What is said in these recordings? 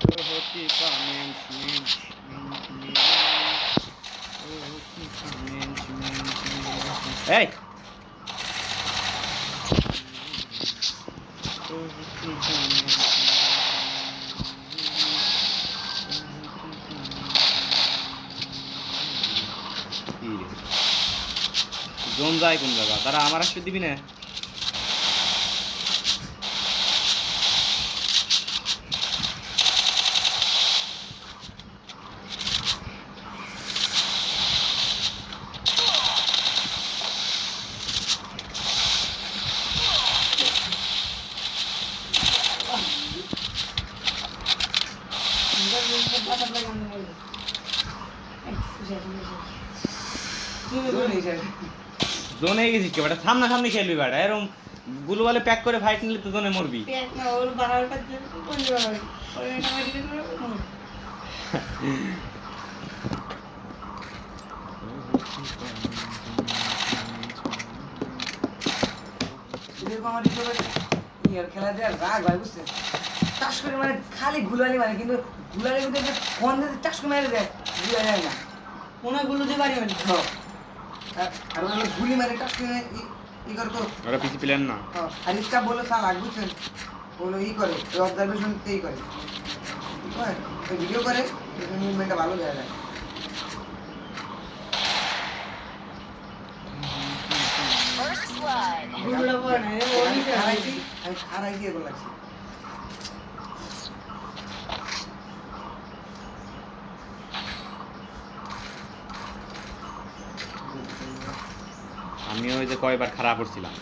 হতি Pamment mint mint mint হতি Pamment mint mint এই হতি পামেন্ট জোন যায় কোন জায়গা তারা আমার আসতে দিবি না জোনে গেছিস কি বেটা সামনাসামনি খেলবি বেটা এরকম গুলুবালে প্যাক করে ফাইট নিলে তো জোনে মরবি খেলা দেওয়ার রাগ ভাই বুঝছেন টাস করে মানে খালি গুলালি মানে কিন্তু গুলালি মধ্যে ফোন দিয়ে টাস করে মেরে দেয় গুলা যায় না মনে গুলো দিয়ে বাড়ি মানে আর ওগুলো গুলি মারে টাস করে ই করতো ওরা পিছি প্ল্যান না আর इसका बोलो साला বুঝছেন বলো ই করে অবজারভেশন তেই করে ভিডিও করে মুভমেন্টটা ভালো দেখা যায় First blood. গুলো পড়ে না আমি খারাই দিয়ে বলছি আমি ওই যে কয়বার খারাপ করছিলাম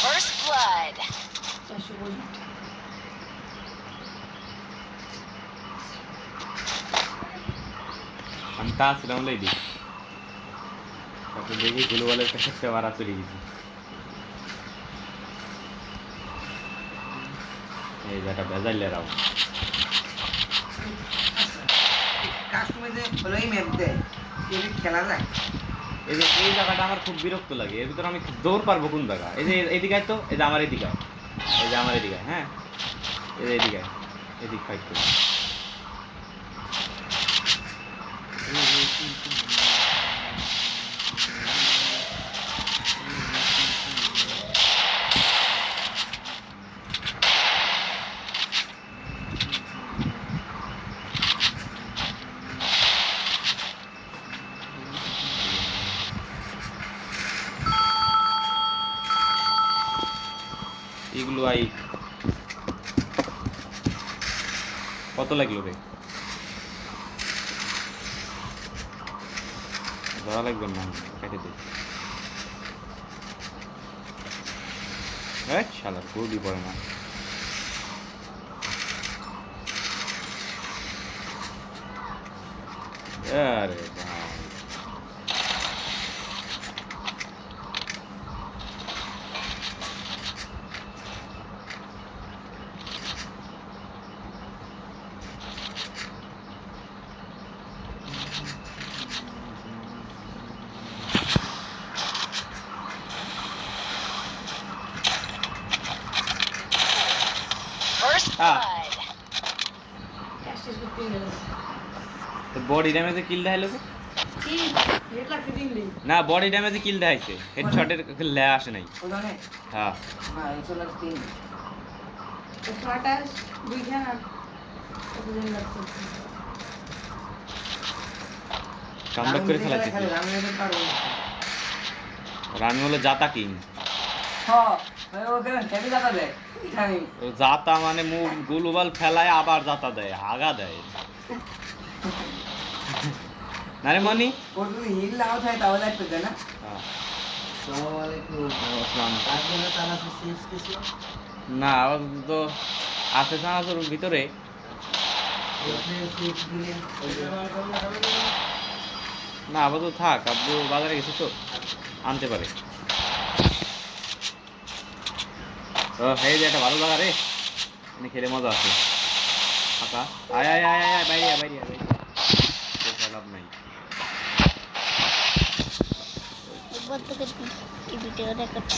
First blood. আমি তা ছিলাম লেডি তারপর দেখি গুলুবালের কাছে মারা চলে গেছি এই যেটা বেজাইলে রাও কাস্টমাইজে হলো এই ম্যাপ দেয় এই খেলা যায় এই যে এই জায়গাটা আমার খুব বিরক্ত লাগে এর ভিতরে আমি দৌড় পারবো কোন জায়গা এই যে এইদিকে তো এই যে আমার এদিকে এই যে আমার এদিকে হ্যাঁ এই যে এদিকে এদিক ফাইট করি এগুলো আই কত লাগলো রে ধরা লাগবে না কেটে দে শালার গুলি পড়ে না আরে First blood. তো বডি ড্যামেজে কিল দেখাইলো কি হেড লাগছে দিনলি না বডি ড্যামেজে কিল দেখাইছে হেডশটের লে আসে নাই ওখানে হ্যাঁ না এই লাগছে তিন একশো দুই খান আর কতজন লাগছে কামব্যাক করে খেলাচ্ছি আমি এনে পারবো আর আমি হলো জাতা কিং হ্যাঁ ওখানে হেভি দাদা দেয় আমি জাতা মানে মুভ গ্লোবাল ফেলায় আবার জাতা দেয় আগা দেয় না রে মনি ওর যদি হিল আউট হয় তাহলে লাগতে দেয় না হ্যাঁ আসসালামু আলাইকুম আসসালাম তারপরে তারা সিএস কিছু না আপাতত তো আছে চানাচুর ভিতরে। না আপাতত থাক, আব্বু বাজারে গেছে তো আনতে পারে। ও এই যে একটা ভালো জায়গা রে, মানে খেলে মজা আছে। ফাঁকা, আয় আয় আয় আয় বাইরে আয়, বাইরে আয়, বাইরে আয়। লাভ নাই। একবার তোকে এই ভিডিও রেকর্ড